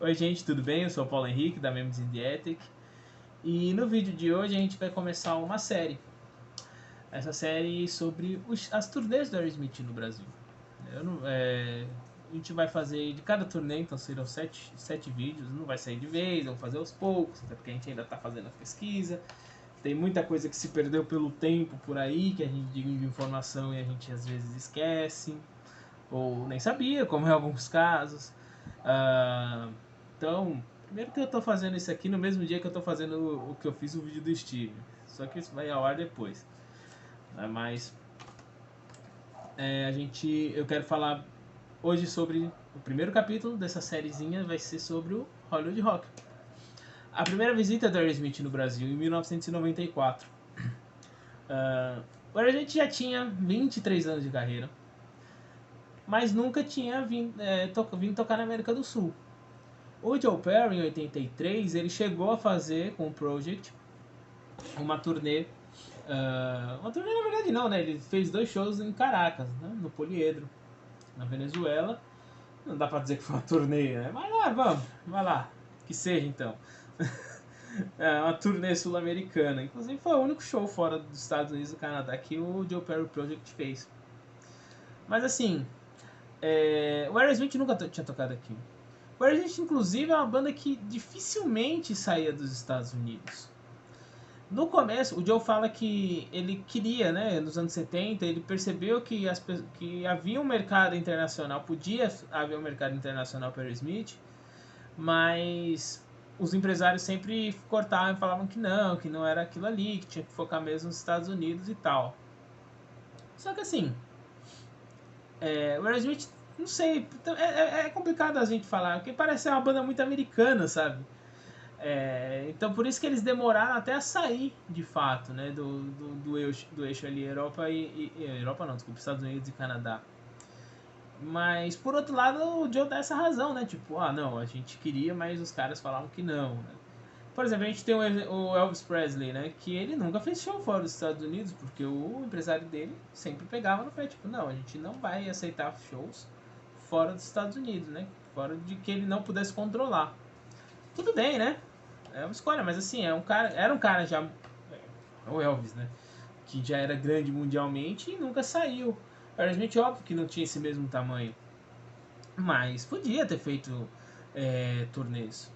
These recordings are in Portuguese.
Oi gente, tudo bem? Eu sou o Paulo Henrique da Memes in the Attic e no vídeo de hoje a gente vai começar uma série. Essa série sobre as turnês do Aerosmith no Brasil. A gente vai fazer de cada turnê, então serão sete vídeos, não vai sair de vez, vamos fazer aos poucos, até porque a gente ainda está fazendo a pesquisa. Tem muita coisa que se perdeu pelo tempo por aí, que a gente divide informação e a gente às vezes esquece, ou nem sabia, como em alguns casos. Então, primeiro que eu tô fazendo isso aqui no mesmo dia que eu tô fazendo o que eu fiz o vídeo do Steve. Só que isso vai ao ar depois. Mas eu quero falar hoje sobre o primeiro capítulo dessa sériezinha, vai ser sobre o Hollywood Rock. A primeira visita do Aerosmith no Brasil em 1994. O Aerosmith já tinha 23 anos de carreira, mas nunca tinha vindo tocar na América do Sul. O Joe Perry, em 83, ele chegou a fazer com o Project uma turnê. Uma turnê, na verdade, não, né? Ele fez 2 shows em Caracas, né? No Poliedro, na Venezuela. Não dá pra dizer que foi uma turnê, né? Mas vamos, vai lá, que seja então. Uma turnê sul-americana. Inclusive, foi o único show fora dos Estados Unidos e do Canadá que o Joe Perry Project fez. Mas assim, o Aerosmith nunca tinha tocado aqui. O Aerosmith, inclusive, é uma banda que dificilmente saía dos Estados Unidos. No começo, o Joe fala que ele queria, né, nos anos 70, ele percebeu que havia um mercado internacional, podia haver um mercado internacional para o Aerosmith, mas os empresários sempre cortavam e falavam que não era aquilo ali, que tinha que focar mesmo nos Estados Unidos e tal. Só que assim, o Aerosmith, não sei, é complicado a gente falar, porque parece ser uma banda muito americana, sabe? Então por isso que eles demoraram até a sair de fato, né, do eixo ali Europa Europa não, desculpa, Estados Unidos e Canadá. Mas por outro lado o Joe dá essa razão, né, tipo, não, a gente queria, mas os caras falavam que não, né? Por exemplo, a gente tem o Elvis Presley, né, que ele nunca fez show fora dos Estados Unidos, porque o empresário dele sempre pegava no pé, tipo, não, a gente não vai aceitar shows fora dos Estados Unidos, né, fora de que ele não pudesse controlar. Tudo bem, né? É uma escolha, mas assim, era um cara já. O Elvis, né? Que já era grande mundialmente e nunca saiu. O Aerosmith, óbvio que não tinha esse mesmo tamanho. Mas podia ter feito turnês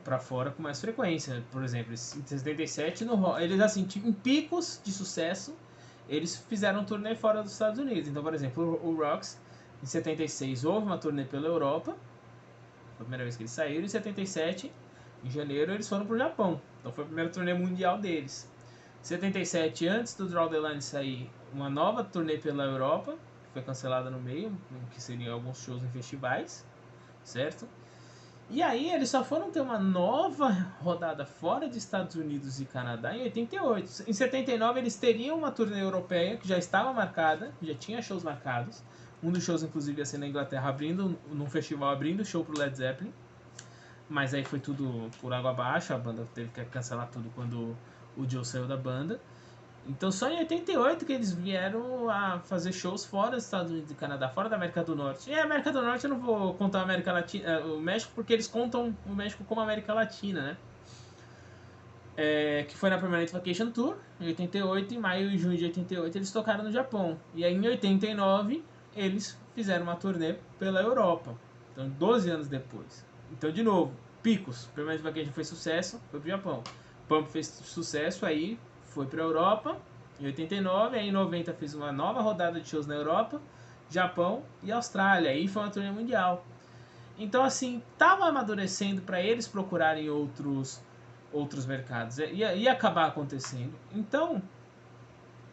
pra fora com mais frequência. Por exemplo, em 77, eles assim, em picos de sucesso, eles fizeram um turnê fora dos Estados Unidos. Então, por exemplo, o Rocks, em 76, houve uma turnê pela Europa. Foi a primeira vez que eles saíram. Em 77, em janeiro, eles foram pro Japão. Então foi a primeira turnê mundial deles. Em 77, antes do Draw the Line sair, uma nova turnê pela Europa, que foi cancelada no meio, que seriam alguns shows em festivais, certo? E aí eles só foram ter uma nova rodada fora de Estados Unidos e Canadá em 88. Em 79 eles teriam uma turnê europeia que já estava marcada, já tinha shows marcados. Um dos shows inclusive ia ser na Inglaterra, num festival abrindo show pro Led Zeppelin. Mas aí foi tudo por água abaixo, a banda teve que cancelar tudo quando o Joe saiu da banda. Então só em 88 que eles vieram a fazer shows fora dos Estados Unidos e Canadá, fora da América do Norte. E a América do Norte eu não vou contar a América Latina, o México, porque eles contam o México como América Latina, né? Que foi na Permanent Vacation Tour, em 88, em maio e junho de 88 eles tocaram no Japão. E aí em 89 eles fizeram uma turnê pela Europa, então 12 anos depois. Então de novo, picos, Permanent Vacation foi sucesso, foi pro Japão. Pump fez sucesso, aí foi pra Europa, em 89, aí em 90 fez uma nova rodada de shows na Europa, Japão e Austrália, aí foi uma turnê mundial. Então assim, tava amadurecendo para eles procurarem outros mercados. Ia acabar acontecendo. Então,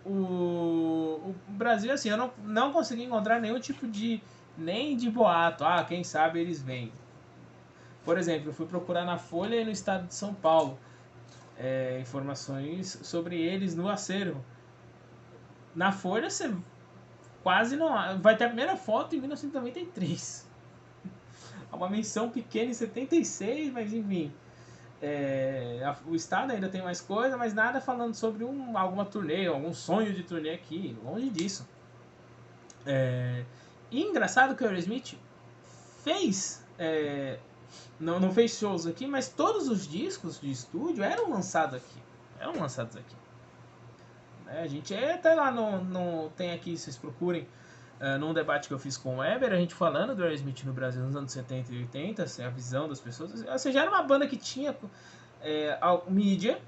o Brasil, assim, eu não consegui encontrar nenhum tipo nem de boato. Quem sabe eles vêm. Por exemplo, eu fui procurar na Folha e no estado de São Paulo informações sobre eles no acervo. Na Folha você quase não. Vai ter a primeira foto em 1993. Uma menção pequena em 76, mas enfim. O estado ainda tem mais coisa, mas nada falando sobre alguma turnê, algum sonho de turnê aqui, longe disso. E engraçado que o Aerosmith fez não fez shows aqui, mas todos os discos de estúdio eram lançados aqui. A gente até lá tem aqui, vocês procurem, num debate que eu fiz com o Weber, a gente falando do Aerosmith no Brasil nos anos 70 e 80, assim, a visão das pessoas. Ou seja, era uma banda que tinha mídia,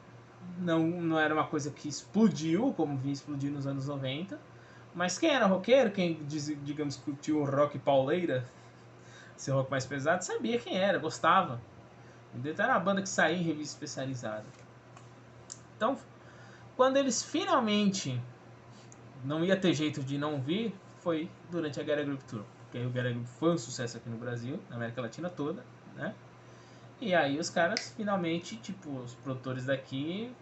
não era uma coisa que explodiu, como vinha explodir nos anos 90, mas quem era roqueiro, quem, digamos, curtiu o rock pauleira, esse rock mais pesado, sabia quem era, gostava. Então era uma banda que saía em revista especializada. Então, quando eles finalmente não ia ter jeito de não vir, foi durante a Guerra Group Tour. Porque aí o Guerra Group foi um sucesso aqui no Brasil, na América Latina toda, né? E aí os caras finalmente, tipo, os produtores daqui,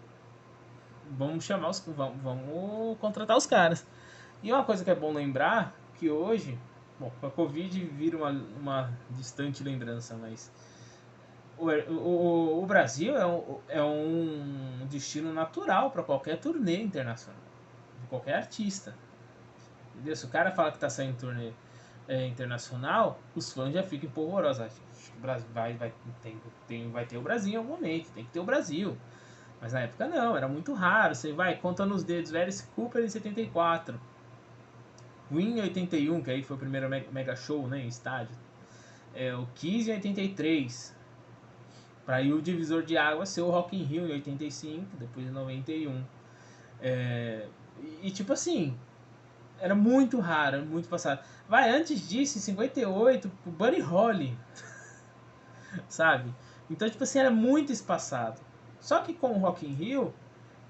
vamos contratar os caras. E uma coisa que é bom lembrar, que hoje, bom, com a Covid vira uma distante lembrança, mas o Brasil é um destino natural para qualquer turnê internacional, de qualquer artista. Entendeu? Se o cara fala que tá saindo turnê internacional, os fãs já ficam empolvorosos. Vai ter o Brasil em algum momento, tem que ter o Brasil. Mas na época não, era muito raro. Você vai, conta nos dedos, Alice Cooper em 74, Queen em 81, que aí foi o primeiro mega show, né, em estádio. O Kiss em 83, para aí o divisor de água ser o Rock in Rio em 85, depois em 91. E tipo assim, era muito raro, muito passado. Vai, antes disso, em 58, o Buddy Holly, sabe? Então, tipo assim, era muito espaçado. Só que com o Rock in Rio,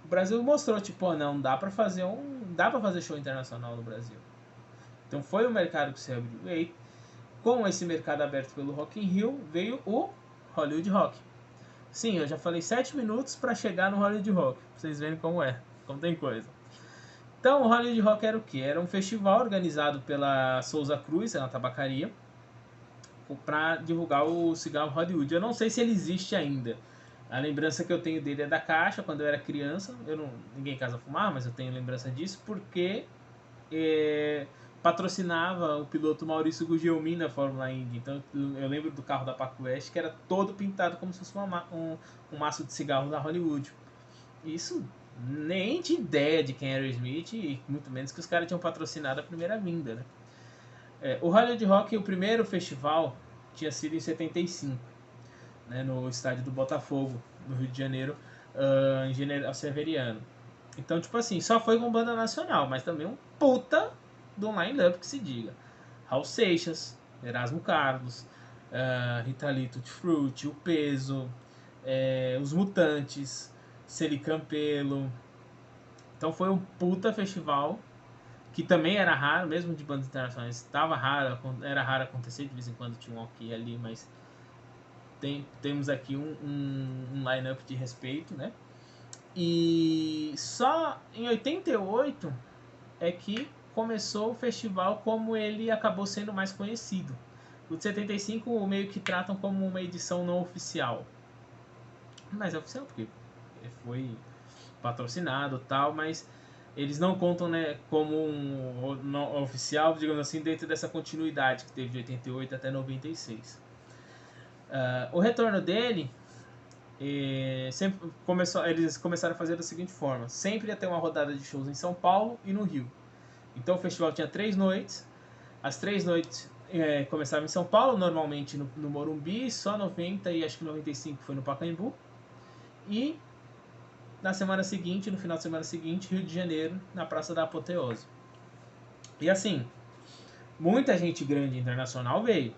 o Brasil mostrou, tipo, não, dá pra fazer show internacional no Brasil. Então foi o mercado que se abriu. E aí, com esse mercado aberto pelo Rock in Rio, veio o Hollywood Rock. Sim, eu já falei 7 minutos para chegar no Hollywood Rock, pra vocês verem como tem coisa. Então, o Hollywood Rock era o quê? Era um festival organizado pela Souza Cruz, uma tabacaria, para divulgar o cigarro Hollywood. Eu não sei se ele existe ainda. A lembrança que eu tenho dele é da caixa, quando eu era criança. Ninguém em casa fumava, mas eu tenho lembrança disso, porque patrocinava o piloto Maurício Gugelmin na Fórmula Indy. Então eu lembro do carro da Paco West, que era todo pintado como se fosse um maço de cigarro da Hollywood. Isso nem de ideia de quem era o Smith, e muito menos que os caras tinham patrocinado a primeira vinda, né? O Hollywood Rock, o primeiro festival, tinha sido em 75, né, no estádio do Botafogo, no Rio de Janeiro, em General Severiano. Então, tipo assim, só foi com banda nacional, mas também um puta do line-up que se diga. Raul Seixas, Erasmo Carlos, Rita Lee Tutti Frutti, O Peso, Os Mutantes, Celi Campelo. Então foi um puta festival que também era raro, mesmo de bandas internacionais, era raro acontecer, de vez em quando tinha um ok ali, mas temos aqui um line-up de respeito, né? E só em 88 é que começou o festival como ele acabou sendo mais conhecido. O de 75 meio que tratam como uma edição não oficial. Mas é oficial porque foi patrocinado e tal, mas eles não contam, né, como um não oficial, digamos assim, dentro dessa continuidade que teve de 88 até 96. O retorno dele eles começaram a fazer da seguinte forma: sempre ia ter uma rodada de shows em São Paulo e no Rio. Então o festival tinha 3 noites. As 3 noites começavam em São Paulo, normalmente no Morumbi, só 90 e acho que 95 foi no Pacaembu. E na semana seguinte, no final de semana seguinte, Rio de Janeiro, na Praça da Apoteose. E assim, muita gente grande internacional veio.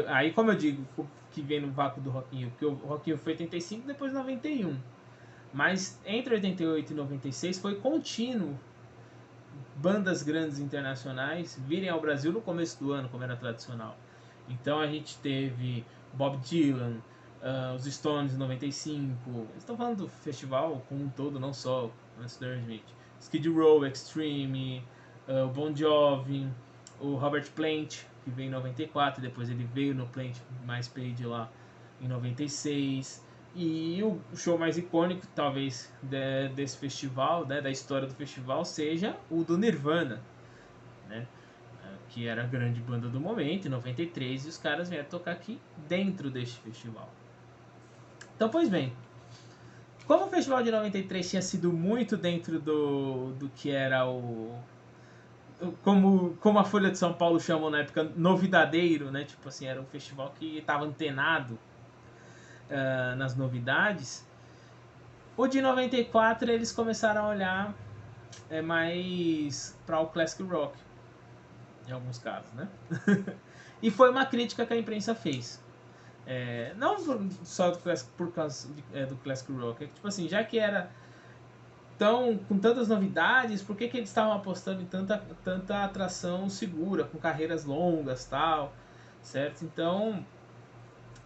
Aí, como eu digo, que vem no vácuo do Rock in Rio, porque o Rock in Rio foi 85, depois 91. Mas entre 88 e 96 foi contínuo bandas grandes internacionais virem ao Brasil no começo do ano, como era tradicional. Então a gente teve Bob Dylan, os Stones em 95. Estão falando do festival como um todo, não só o Smith. Skid Row, Extreme, o Bon Jovi, o Robert Plant, que veio em 94, depois ele veio no Plant mais Page lá em 96. E o show mais icônico, talvez, desse festival, né, da história do festival, seja o do Nirvana, né? que era a grande banda do momento, em 93, e os caras vieram tocar aqui dentro deste festival. Então, pois bem, como o festival de 93 tinha sido muito dentro do que era como a Folha de São Paulo chamou na época, novidadeiro, né? Tipo assim, era um festival que estava antenado nas novidades. O de 94 eles começaram a olhar mais para o classic rock, em alguns casos, né? E foi uma crítica que a imprensa fez. Não só por causa do classic rock, tipo assim, já que era com tantas novidades, por que eles estavam apostando em tanta atração segura, com carreiras longas, tal, certo? Então,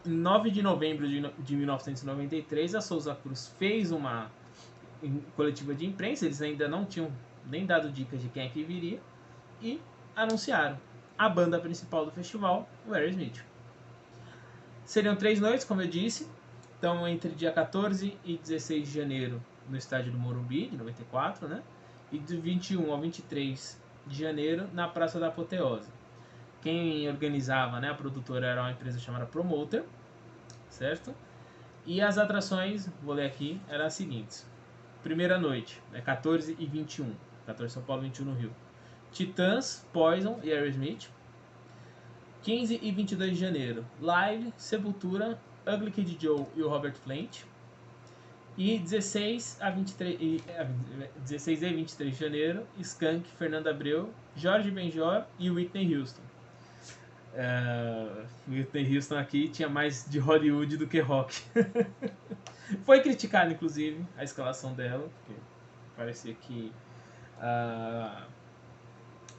em 9 de novembro de 1993, a Souza Cruz fez uma coletiva de imprensa, eles ainda não tinham nem dado dicas de quem é que viria, e anunciaram a banda principal do festival, o Aerosmith. Seriam 3 noites, como eu disse, então entre dia 14 e 16 de janeiro no estádio do Morumbi, de 94, né? E de 21 ao 23 de janeiro na Praça da Apoteose. Quem organizava, né, a produtora era uma empresa chamada Promoter, certo? E as atrações, vou ler aqui, eram as seguintes. Primeira noite, 14 e 21. 14 São Paulo, 21 no Rio. Titãs, Poison e Aerosmith. 15 e 22 de janeiro, Live, Sepultura, Ugly Kid Joe e o Robert Plant. E 16 e 23 de janeiro, Skank, Fernando Abreu, Jorge Benjor e Whitney Houston. Whitney Houston aqui tinha mais de Hollywood do que rock. Foi criticado, inclusive, a escalação dela, porque parecia que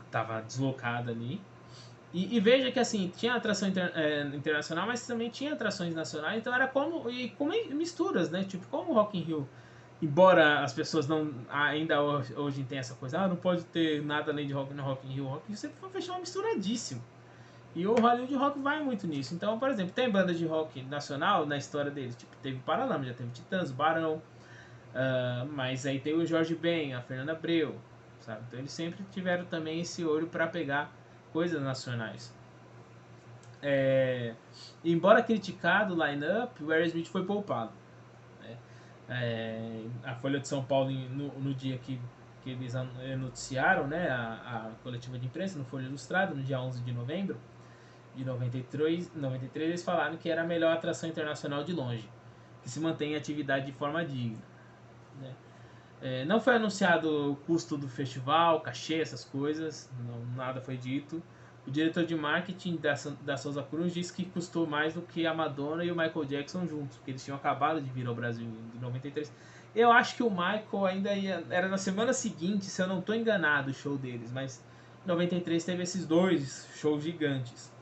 estava deslocada ali. E veja que assim, tinha atração internacional, mas também tinha atrações nacionais, então era com misturas, né? Tipo, como o Rock in Rio, embora as pessoas não ainda hoje tenham essa coisa, não pode ter nada além de rock no Rock in Rio. O Rock in Rio sempre foi um festival misturadíssimo. E o Hollywood Rock vai muito nisso. Então, por exemplo, tem banda de rock nacional na história deles, tipo, teve Paralamas, já teve Titãs, Barão, mas aí tem o Jorge Ben, a Fernanda Abreu, sabe? Então eles sempre tiveram também esse olho para pegar coisas nacionais. Embora criticado o line-up, o Aerosmith foi poupado. A Folha de São Paulo, no dia que eles noticiaram, né, a coletiva de imprensa, no Folha Ilustrado, no dia 11 de novembro de 93, eles falaram que era a melhor atração internacional de longe, que se mantém em atividade de forma digna. Né? Não foi anunciado o custo do festival, cachê, essas coisas, nada foi dito. O diretor de marketing da Souza Cruz disse que custou mais do que a Madonna e o Michael Jackson juntos, porque eles tinham acabado de vir ao Brasil em 93. Eu acho que o Michael ainda era na semana seguinte, se eu não estou enganado, o show deles, mas em 93 teve esses 2 shows gigantes,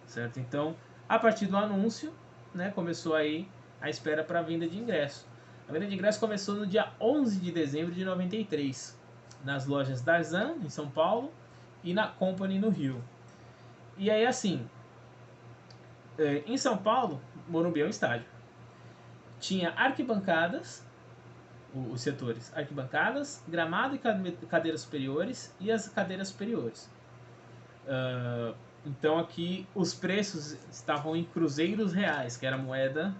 certo? Então, a partir do anúncio, né, começou aí a espera para a venda de ingresso. A venda de ingresso começou no dia 11 de dezembro de 93, nas lojas Darzan, em São Paulo, e na Company, no Rio. E aí, assim, em São Paulo, Morumbi é um estádio. Tinha arquibancadas, os setores, arquibancadas, gramado e cadeiras superiores, e as cadeiras superiores. Então aqui os preços estavam em cruzeiros reais, que era a moeda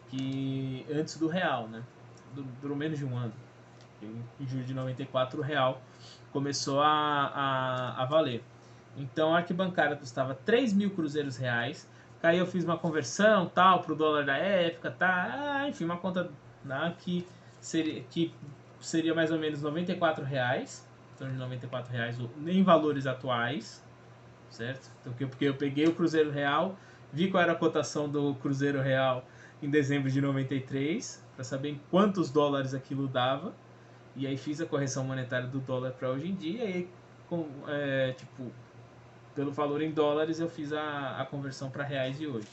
que antes do real, né? Durou menos de um ano. Em julho de 94 o real começou a valer. Então a arquibancada custava 3 mil cruzeiros reais. Aí eu fiz uma conversão tal pro dólar da época, tá? Enfim, uma conta que seria mais ou menos 94 reais, em torno de 94 reais em valores atuais, certo? Então, porque eu peguei o Cruzeiro Real, vi qual era a cotação do Cruzeiro Real em dezembro de 93, para saber em quantos dólares aquilo dava, e aí fiz a correção monetária do dólar para hoje em dia, e pelo valor em dólares eu fiz a conversão para reais de hoje.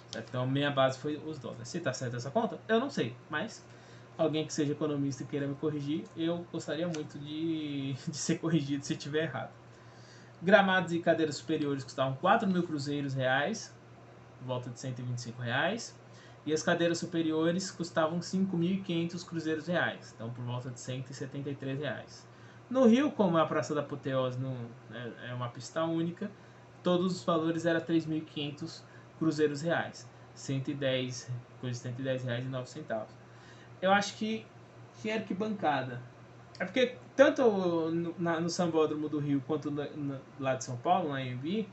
Certo? Então minha base foi os dólares. Se está certa essa conta, eu não sei, mas alguém que seja economista e queira me corrigir, eu gostaria muito de ser corrigido se estiver errado. Gramados e cadeiras superiores custavam 4 mil cruzeiros reais, volta de 125 reais, e as cadeiras superiores custavam 5.500 cruzeiros reais, então por volta de 173 reais. No Rio, como a Praça da Apoteose é uma pista única, todos os valores eram 3.500 cruzeiros reais. 110, coisa de R$ 110,09. Eu acho que arquibancada. É porque tanto no Sambódromo do Rio quanto lá de São Paulo, na AMB,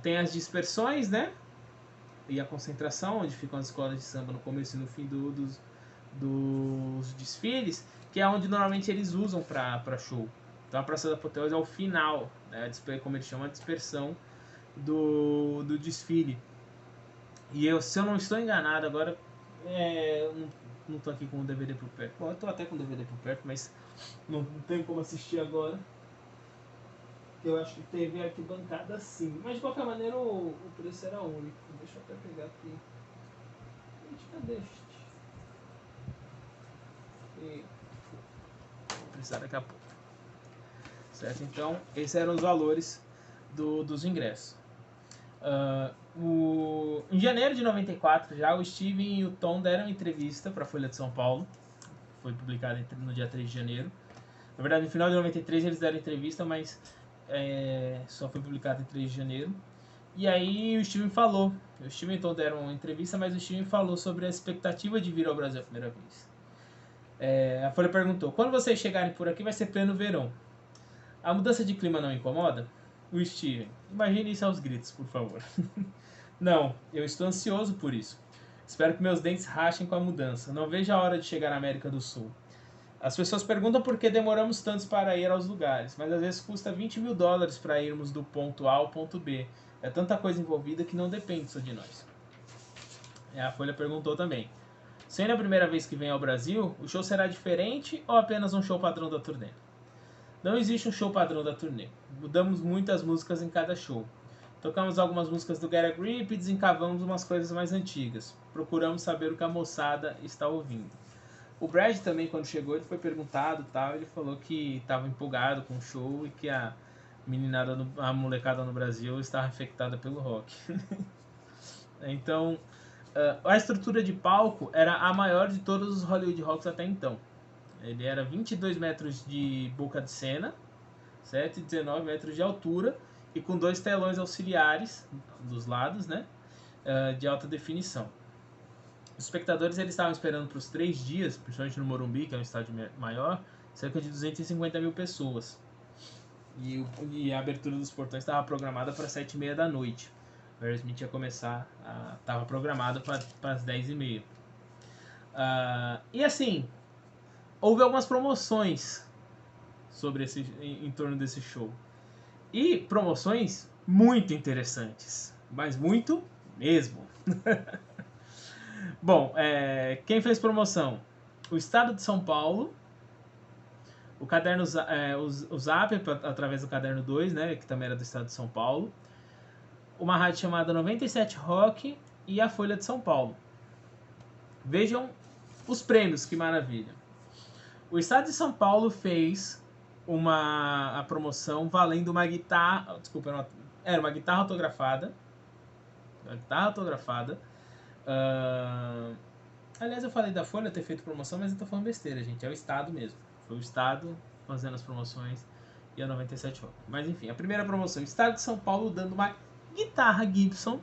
tem as dispersões, né? E a concentração, onde ficam as escolas de samba no começo e no fim dos desfiles, que é onde normalmente eles usam para show. Então a Praça da Apoteose é o final, né? Como eles chamam, a dispersão do desfile. E se eu não estou enganado, agora não estou aqui com o DVD por perto. Bom, eu estou até com o DVD por perto, mas não tenho como assistir agora. Eu acho que teve arquibancada sim. Mas de qualquer maneira o preço era único. Deixa eu até pegar aqui. Gente, cadê este? Vou precisar daqui a pouco. Certo? Então, esses eram os valores dos ingressos. Em janeiro de 94, já o Steven e o Tom deram entrevista para a Folha de São Paulo. Foi publicada no dia 3 de janeiro. Na verdade, no final de 93 eles deram entrevista, mas só foi publicado em 3 de janeiro. E aí o Steven falou. O Steven e o Tom deram uma entrevista, mas o Steven falou sobre a expectativa de vir ao Brasil a primeira vez. A Folha perguntou: quando vocês chegarem por aqui vai ser pleno verão. A mudança de clima não incomoda? O Steven: imagine isso aos gritos, por favor. Não, eu estou ansioso por isso. Espero que meus dentes rachem com a mudança. Não vejo a hora de chegar na América do Sul. As pessoas perguntam por que demoramos tantos para ir aos lugares, mas às vezes custa $20 mil para irmos do ponto A ao ponto B. É tanta coisa envolvida que não depende só de nós. A Folha perguntou também: sendo a primeira vez que vem ao Brasil, o show será diferente ou apenas um show padrão da turnê? Não existe um show padrão da turnê. Mudamos muitas músicas em cada show. Tocamos algumas músicas do Get a Grip e desencavamos umas coisas mais antigas. Procuramos saber o que a moçada está ouvindo. O Brad também, quando chegou, ele foi perguntado tal, ele falou que estava empolgado com o show e que a molecada no Brasil estava infectada pelo rock. Então, a estrutura de palco era a maior de todos os Hollywood Rocks até então. Ele era 22 metros de boca de cena, certo? E 19 metros de altura, e com 2 telões auxiliares dos lados, né? De alta definição. Os espectadores eles estavam esperando para os 3 dias, principalmente no Morumbi, que é um estádio maior, cerca de 250 mil pessoas. E a abertura dos portões estava programada para 7h30 da noite. O Aerosmith ia começar, estava programado para as 10h30. E assim, houve algumas promoções em torno desse show. E promoções muito interessantes, mas muito mesmo. Bom, quem fez promoção? O Estado de São Paulo, o caderno o Zap através do Caderno 2, né, que também era do Estado de São Paulo, uma rádio chamada 97 Rock e a Folha de São Paulo. Vejam os prêmios, que maravilha. O Estado de São Paulo fez a promoção valendo uma guitarra, era uma guitarra autografada. Aliás, eu falei da Folha ter feito promoção, mas eu tô falando besteira, gente. É o Estado mesmo. Foi o Estado fazendo as promoções e a 97 Rock. Mas enfim, a primeira promoção, o Estado de São Paulo dando uma guitarra Gibson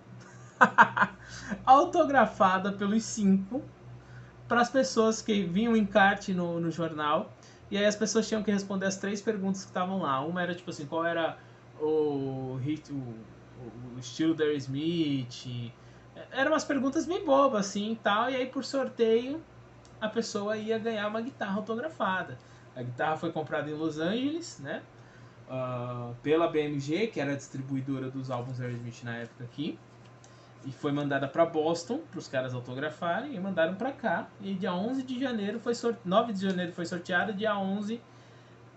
autografada pelos 5 para as pessoas que vinham em encarte no jornal. E aí as pessoas tinham que responder as 3 perguntas que estavam lá. Uma era tipo assim, qual era o estilo da Aerosmith. Eram umas perguntas bem bobas assim e tal. E aí por sorteio a pessoa ia ganhar uma guitarra autografada. A guitarra foi comprada em Los Angeles, né? Pela BMG, que era a distribuidora dos álbuns Aerosmith na época aqui. E foi mandada para Boston, para os caras autografarem, e mandaram para cá. E dia 11 de janeiro 9 de janeiro foi sorteado, dia 11...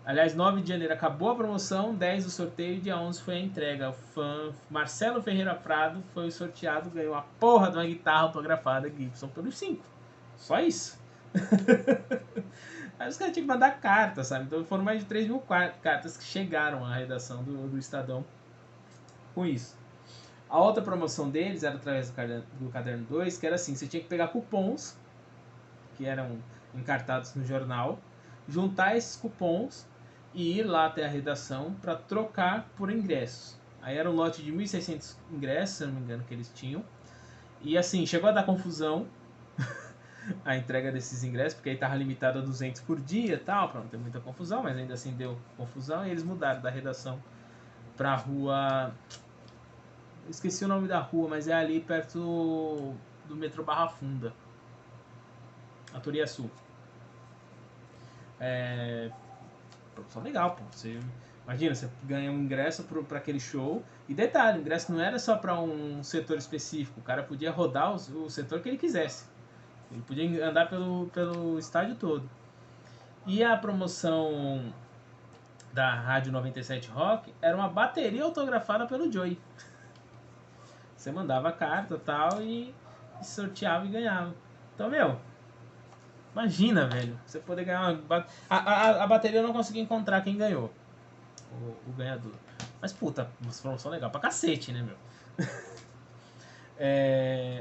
Aliás, 9 de janeiro acabou a promoção, 10 do sorteio, dia 11 foi a entrega. O fã Marcelo Ferreira Prado foi o sorteado, ganhou a porra de uma guitarra autografada Gibson pelos 5. Só isso. Aí os caras tinham que mandar carta, sabe? Então foram mais de 3 mil cartas que chegaram à redação do Estadão com isso. A outra promoção deles era através do Caderno 2, que era assim, você tinha que pegar cupons, que eram encartados no jornal, juntar esses cupons e ir lá até a redação para trocar por ingressos. Aí era um lote de 1.600 ingressos, se não me engano, que eles tinham. E assim, chegou a dar confusão a entrega desses ingressos, porque aí estava limitado a 200 por dia e tal, para não ter muita confusão, mas ainda assim deu confusão. E eles mudaram da redação para a rua... Esqueci o nome da rua, mas é ali perto do metrô Barra Funda, a Turiaçu. Promoção legal, pô. Você imagina, você ganha um ingresso para aquele show. E detalhe, o ingresso não era só para um setor específico. O cara podia rodar o setor que ele quisesse. Ele podia andar pelo estádio todo. E a promoção da Rádio 97 Rock era uma bateria autografada pelo Joey. Você mandava a carta tal e sorteava e ganhava. Então, meu, imagina, velho, você poder ganhar uma... A bateria eu não consegui encontrar quem ganhou. O ganhador. Mas, puta, uma promoção legal pra cacete, né, meu?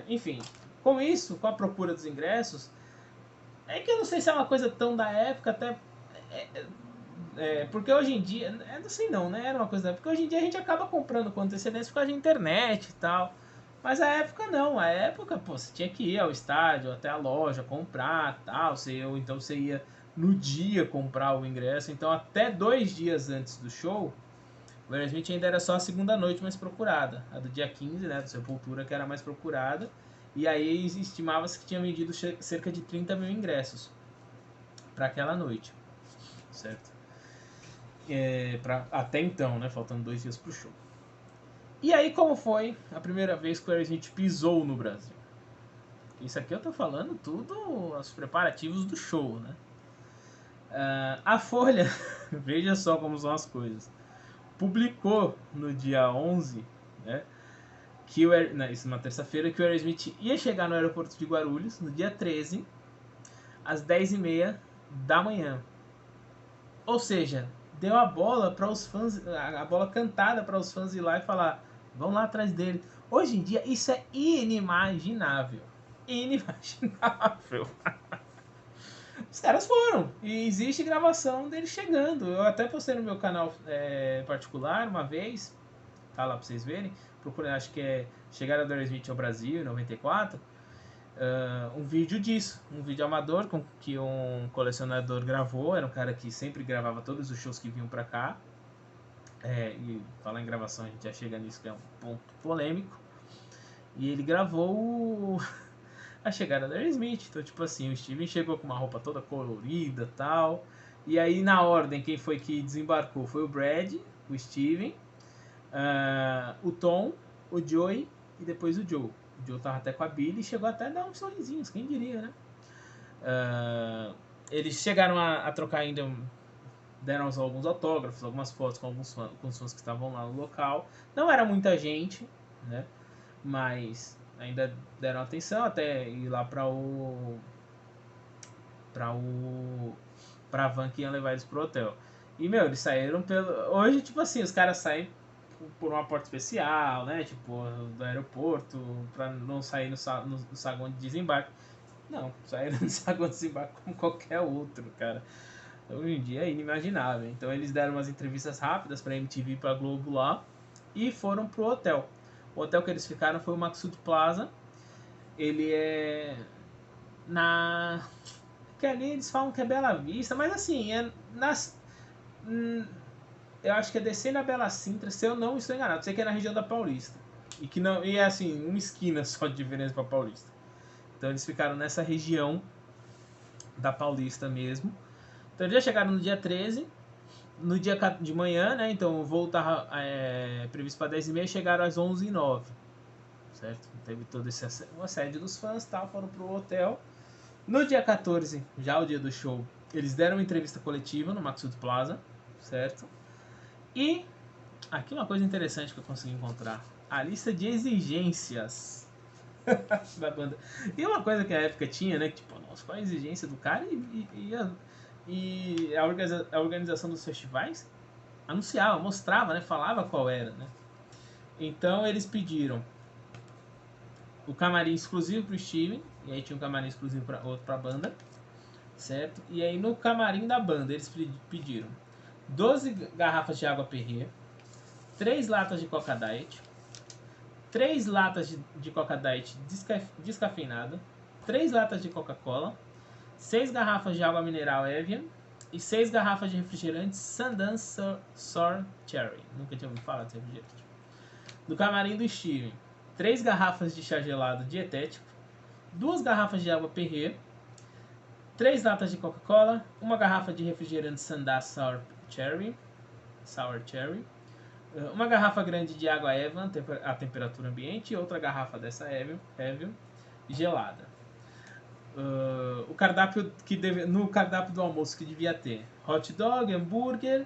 Enfim, com isso, com a procura dos ingressos, é que eu não sei se é uma coisa tão da época, até... porque hoje em dia, não sei não, né? Era uma coisa da época. Porque hoje em dia a gente acaba comprando com antecedência por causa da internet e tal. Mas a época não, a época, pô, você tinha que ir ao estádio, até a loja, comprar tal. Ou então você ia no dia comprar o ingresso. Então até 2 dias antes do show, o Aerosmith ainda era só a segunda noite mais procurada. A do dia 15, né, do Sepultura, que era mais procurada. E aí estimava-se que tinha vendido cerca de 30 mil ingressos para aquela noite, certo? Até então, né, faltando 2 dias pro show. E aí, como foi a primeira vez que o Aerosmith pisou no Brasil? Isso aqui eu tô falando tudo os preparativos do show, né? A Folha, veja só como são as coisas, publicou no dia 11, né, que isso na terça-feira, que o Aerosmith ia chegar no aeroporto de Guarulhos no dia 13, às 10h30 da manhã. Ou seja, deu a bola para os fãs, a bola cantada para os fãs ir lá e falar: vão lá atrás dele. Hoje em dia isso é inimaginável. Inimaginável. Os caras foram. E existe gravação dele chegando. Eu até postei no meu canal particular uma vez. Tá lá pra vocês verem. Procurem, acho que é Chegada do Aerosmith ao Brasil, em 94. Um vídeo disso. Um vídeo amador que um colecionador gravou. Era um cara que sempre gravava todos os shows que vinham pra cá. E falar em gravação, a gente já chega nisso, que é um ponto polêmico. E ele gravou a chegada do Aerosmith. Então, tipo assim, o Steven chegou com uma roupa toda colorida e tal. E aí, na ordem, quem foi que desembarcou foi o Brad, o Steven, o Tom, o Joey e depois o Joe. O Joe tava até com a Billy e chegou até a dar uns sorrisinhos, quem diria, né? Eles chegaram a trocar ainda, deram alguns autógrafos, algumas fotos com alguns fãs que estavam lá no local. Não era muita gente, né? Mas ainda deram atenção até ir lá pra van que ia levar eles pro hotel. E, meu, eles saíram pelo... Hoje, tipo assim, os caras saem por uma porta especial, né? Tipo, do aeroporto, pra não sair no saguão de desembarque. Não, saíram no saguão de desembarque como qualquer outro, cara. Hoje em dia é inimaginável. Então eles deram umas entrevistas rápidas pra MTV e pra Globo lá e foram pro hotel. O hotel que eles ficaram foi o Maxud Plaza. Ele é que ali eles falam que é Bela Vista, mas assim, eu acho que é descendo a Bela Sintra, se eu não estou enganado. Sei que é na região da Paulista. E é assim, uma esquina só de diferença pra Paulista. Então eles ficaram nessa região da Paulista mesmo. Então eles já chegaram no dia 13, no dia de manhã, né? Então o voo estava previsto para 10h30 e chegaram às 11h09. Certo? Teve todo esse assédio dos fãs e tal, foram pro hotel. No dia 14, já o dia do show, eles deram uma entrevista coletiva no Maxud Plaza, certo? E aqui uma coisa interessante que eu consegui encontrar: a lista de exigências da banda. E uma coisa que a época tinha, né? Que, tipo, nossa, qual a exigência do cara? E a organização dos festivais anunciava, mostrava, né? Falava qual era, né? Então eles pediram o camarim exclusivo pro Steven, e aí tinha um camarim exclusivo para outro pra banda, certo? E aí no camarim da banda eles pediram 12 garrafas de água Perrier, 3 latas de Coca Diet, 3 latas de Coca Diet descafeinada, 3 latas de Coca-Cola, 6 garrafas de água mineral Evian e 6 garrafas de refrigerante Sundance Sour Cherry. Nunca tinha ouvido falar desse refrigerante. Do camarim do Steven, 3 garrafas de chá gelado dietético, 2 garrafas de água Perrier, 3 latas de Coca-Cola, 1 garrafa de refrigerante Sundance Sour Cherry, uma garrafa grande de água Evian a temperatura ambiente e outra garrafa dessa Evian gelada. O cardápio no cardápio do almoço que devia ter hot dog, hambúrguer,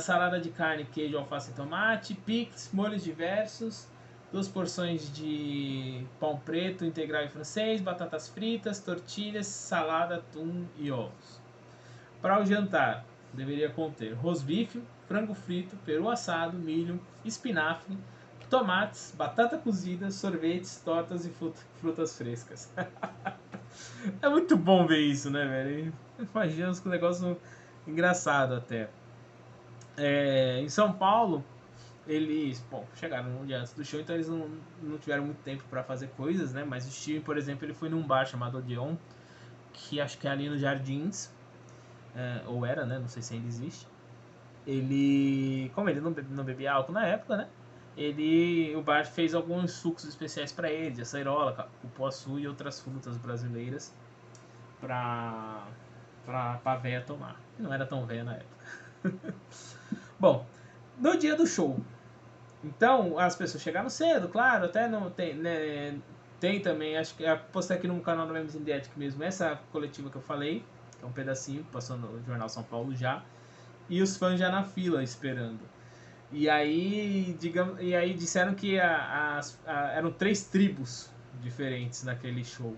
salada de carne, queijo, alface e tomate, picles, molhos diversos, 2 porções de pão preto, integral e francês, batatas fritas, tortilhas, salada, atum e ovos. Para o jantar, deveria conter rosbife, frango frito, peru assado, milho, espinafre, tomates, batata cozida, sorvetes, tortas e frutas frescas. É muito bom ver isso, né, velho? Imagina os negócios engraçados até. Em São Paulo, eles, chegaram um dia antes do show, então eles não tiveram muito tempo para fazer coisas, né? Mas o Steven, por exemplo, ele foi num bar chamado Odeon, que acho que é ali nos Jardins, ou era, né? Não sei se ainda existe. Como ele não bebia álcool na época, né? O bar fez alguns sucos especiais para ele, de aceirola, cupuaçu e outras frutas brasileiras pra véia tomar. Não era tão véia na época. Bom, no dia do show, então as pessoas chegaram cedo, claro, até não tem, né, tem também, acho que postei aqui no canal do Memes in the Attic mesmo, essa coletiva que eu falei, que é um pedacinho, passou no Jornal São Paulo já, e os fãs já na fila esperando. E aí disseram que eram 3 tribos diferentes naquele show.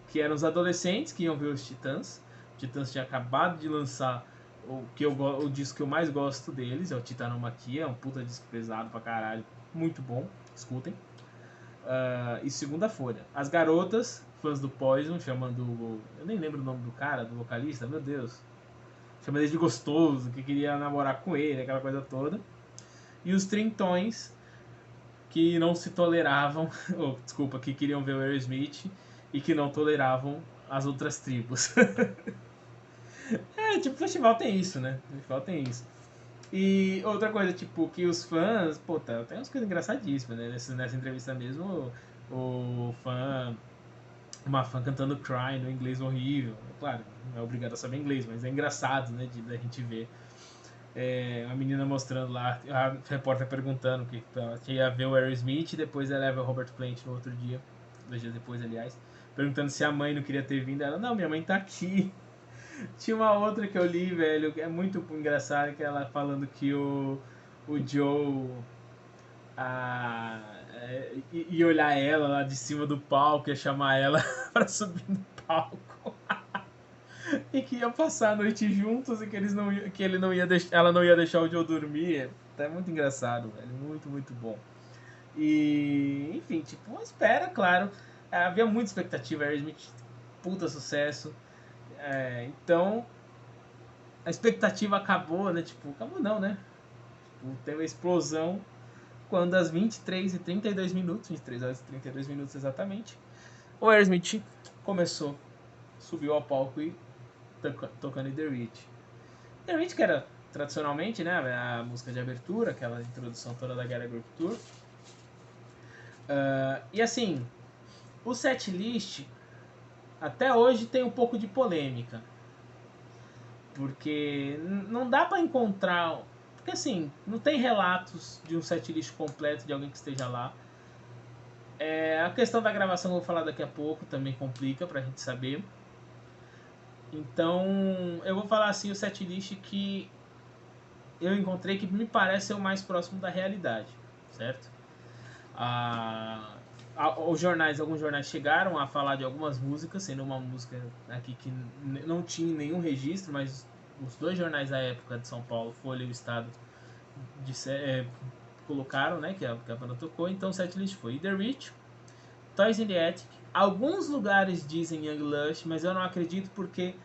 Que eram os adolescentes que iam ver os Titãs. O Titãs tinha acabado de lançar o disco que eu mais gosto deles, é o Titanomaquia, é um puta disco pesado pra caralho, muito bom, escutem. E Segunda Folha. As garotas, fãs do Poison, chamando... Eu nem lembro o nome do cara, do vocalista, meu Deus. Chamando ele de gostoso, que queria namorar com ele, aquela coisa toda. E os trintões, que não se toleravam, que queriam ver o Aerosmith e que não toleravam as outras tribos. Tipo, o festival tem isso, né? O festival tem isso. E outra coisa, tipo, que os fãs... tem umas coisas engraçadíssimas, né? Nessa entrevista mesmo, uma fã cantando Cry no inglês horrível. Claro, não é obrigado a saber inglês, mas é engraçado, né? Da gente ver. A menina mostrando lá, a repórter perguntando que ela ia ver o Aerosmith e depois ela ia ver o Robert Plant no outro dia, 2 dias depois, aliás, perguntando se a mãe não queria ter vindo. Ela, não, minha mãe tá aqui. Tinha uma outra que eu li, velho, que é muito engraçado, que ela falando que o Joe ia olhar ela lá de cima do palco, ia chamar ela pra subir no palco. E que ia passar a noite juntos e que ela não ia deixar o Joe dormir. É muito engraçado, velho. Muito, muito bom. E, enfim, tipo, espera, claro. Havia muita expectativa. Aerosmith, puta sucesso. Então, a expectativa acabou, né? Tipo, acabou não, né? Tipo, teve uma explosão quando às 23h32, 23 horas e 32 minutos exatamente, o Aerosmith começou, subiu ao palco e tocando The Rich. The Rich, que era tradicionalmente, né, a música de abertura, aquela introdução toda da Get a Grip Tour. E assim, o setlist até hoje tem um pouco de polêmica, porque não dá pra encontrar, porque assim, não tem relatos de um setlist completo de alguém que esteja lá. A questão da gravação eu vou falar daqui a pouco, também complica pra gente saber. Então, eu vou falar assim o setlist que eu encontrei que me parece ser o mais próximo da realidade, certo? Alguns jornais chegaram a falar de algumas músicas, sendo uma música aqui que não tinha nenhum registro, mas os 2 jornais da época de São Paulo, Folha e o Estado, colocaram, né, que a banda tocou. Então o setlist foi The Rich, Toys in the Attic, alguns lugares dizem Young Lush, mas eu não acredito porque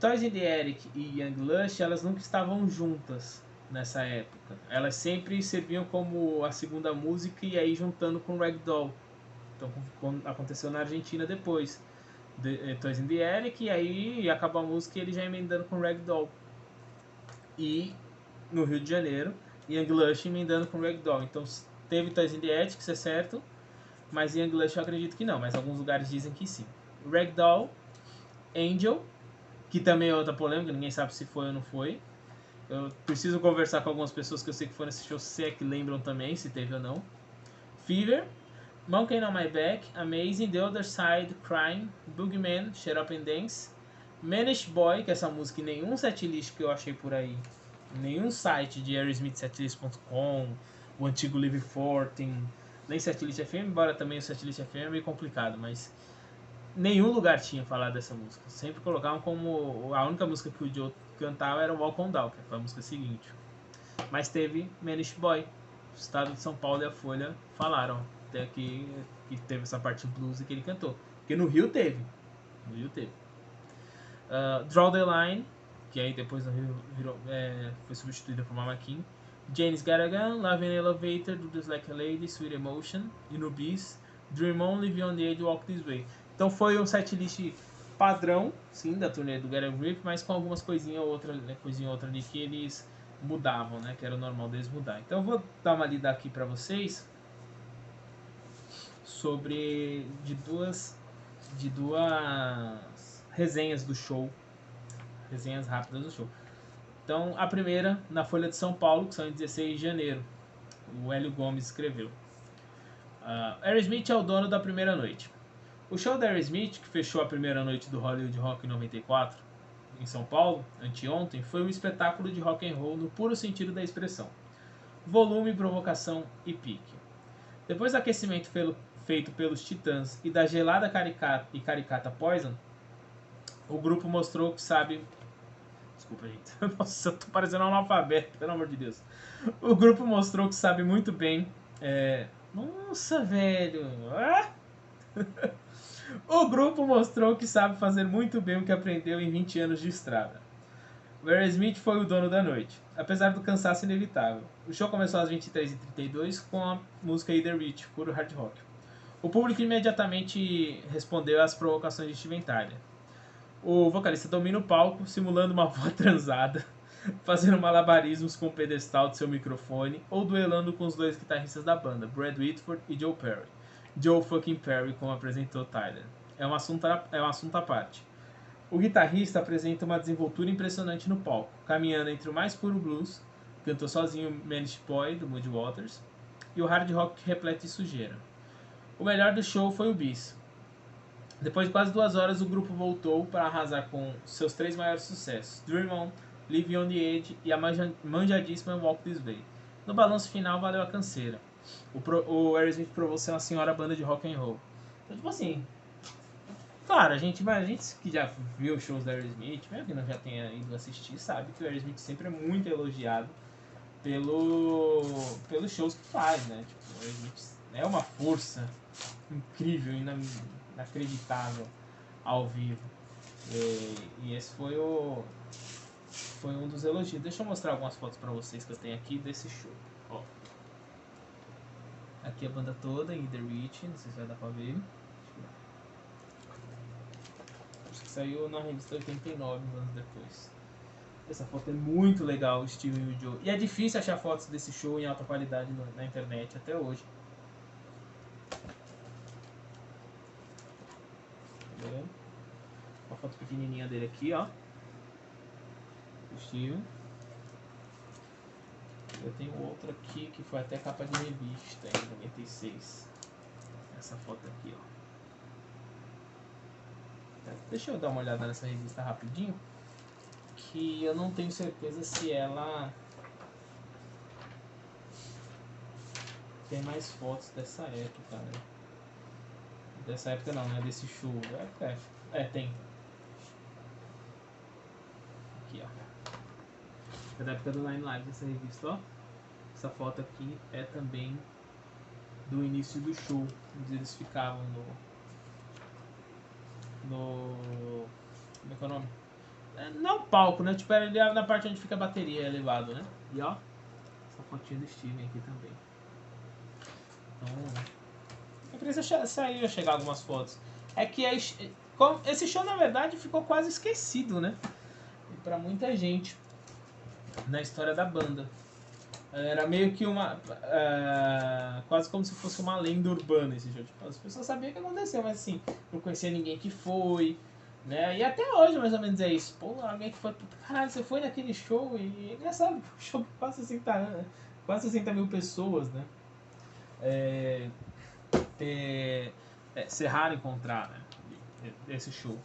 Toys in the Attic e Young Lush, elas nunca estavam juntas nessa época. Elas sempre serviam como a segunda música e aí juntando com Ragdoll. Então aconteceu na Argentina depois. Toys in the Attic, e aí acabou a música e ele já emendando com Ragdoll. E no Rio de Janeiro, Young Lush emendando com Ragdoll. Então teve Toys in the Attic, isso é certo, mas Young Lush eu acredito que não, mas alguns lugares dizem que sim. Ragdoll, Angel, que também é outra polêmica, ninguém sabe se foi ou não foi. Eu preciso conversar com algumas pessoas que eu sei que foram nesse show, se é que lembram também, se teve ou não. Fever, Monkey on My Back, Amazing, The Other Side, Crime, Boogeyman, Shut Up and Dance, Manish Boy, que é essa música em nenhum setlist que eu achei por aí, nenhum site de aerosmithsetlist.com, o antigo Live 14, nem setlist FM, embora também o setlist FM é meio complicado, mas nenhum lugar tinha falado dessa música. Sempre colocavam como a única música que o Joe cantava era o Walk On Down, que foi a música seguinte. Mas teve Manish Boy. O estado de São Paulo e a Folha falaram até que teve essa parte blues que ele cantou. Porque no Rio teve. No Rio teve. Draw the Line, que aí depois no Rio foi substituída por Mama King. James Garagan, Love in Elevator, Do This Like a Lady, Sweet Emotion. E no Bis, Dream On, Live On The Edge, Walk This Way. Então foi um setlist padrão, sim, da turnê do Get a Grip, mas com algumas coisinhas outra ali que eles mudavam, né? Que era o normal deles mudar. Então eu vou dar uma lida aqui pra vocês sobre de duas resenhas do show, resenhas rápidas do show. Então a primeira na Folha de São Paulo, que são em 16 de janeiro, o Hélio Gomes escreveu: Aerosmith é o dono da primeira noite. O show da Aerosmith, que fechou a primeira noite do Hollywood Rock em 94, em São Paulo, anteontem, foi um espetáculo de rock and roll no puro sentido da expressão. Volume, provocação e pique. Depois do aquecimento feito pelos Titãs e da gelada caricata Poison, o grupo mostrou que sabe... Desculpa, gente. Nossa, eu tô parecendo um analfabeto, pelo amor de Deus. O grupo mostrou que sabe muito bem... Nossa, velho... O grupo mostrou que sabe fazer muito bem o que aprendeu em 20 anos de estrada. O Aerosmith foi o dono da noite, apesar do cansaço inevitável. O show começou às 23h32 com a música Either Rich, puro hard rock. O público imediatamente respondeu às provocações de Steven Tyler. O vocalista domina o palco, simulando uma voz transada, fazendo malabarismos com o pedestal de seu microfone ou duelando com os dois guitarristas da banda, Brad Whitford e Joe Perry. Joe fucking Perry, como apresentou Tyler. É um assunto à parte. O guitarrista apresenta uma desenvoltura impressionante no palco, caminhando entre o mais puro blues, cantou sozinho Manish Boy, do Muddy Waters, e o hard rock repleto de sujeira. O melhor do show foi o Bis. Depois de quase 2 horas, o grupo voltou para arrasar com seus 3 maiores sucessos, Dream On, Live On The Edge e a manjadíssima Walk This Way. No balanço final, valeu a canseira. O Aerosmith provou ser uma senhora banda de rock and roll. Então, tipo assim, claro, a gente que já viu shows da Aerosmith, mesmo que não já tenha ido assistir, sabe que o Aerosmith sempre é muito elogiado pelos shows que faz, né? Tipo, o Aerosmith é uma força incrível, inacreditável ao vivo. E esse foi um dos elogios. Deixa eu mostrar algumas fotos pra vocês que eu tenho aqui desse show. Ó. Aqui a banda toda em The Rich, não sei se vai dar pra ver. Acho que saiu na revista 89 anos depois. Essa foto é muito legal, o Steven e o Joe. E é difícil achar fotos desse show em alta qualidade na internet até hoje. Tá vendo? Uma foto pequenininha dele aqui, ó. O Steven. Eu tenho outra aqui que foi até capa de revista em 96. Essa foto aqui, ó. Deixa eu dar uma olhada nessa revista rapidinho, que eu não tenho certeza se ela tem mais fotos dessa época, né? Dessa época não, né? Desse show. Tem. Aqui, ó. É da época do Nine Lives essa revista, ó. Essa foto aqui é também do início do show, onde eles ficavam no como é que é o nome? Não palco, né? Tipo, era ali na parte onde fica a bateria elevado, né? E ó, essa fotinha do Steven aqui também. Então, eu preciso sair a chegar algumas fotos. É que esse show, na verdade, ficou quase esquecido, né? Pra muita gente na história da banda. Era meio que quase como se fosse uma lenda urbana esse show. Tipo, as pessoas sabiam o que aconteceu, mas assim, não conhecia ninguém que foi, né? E até hoje, mais ou menos, é isso. Pô, alguém que foi. Caralho, você foi naquele show e é engraçado, o show quase 60 mil pessoas, né? Ser raro encontrar, né? Esse show.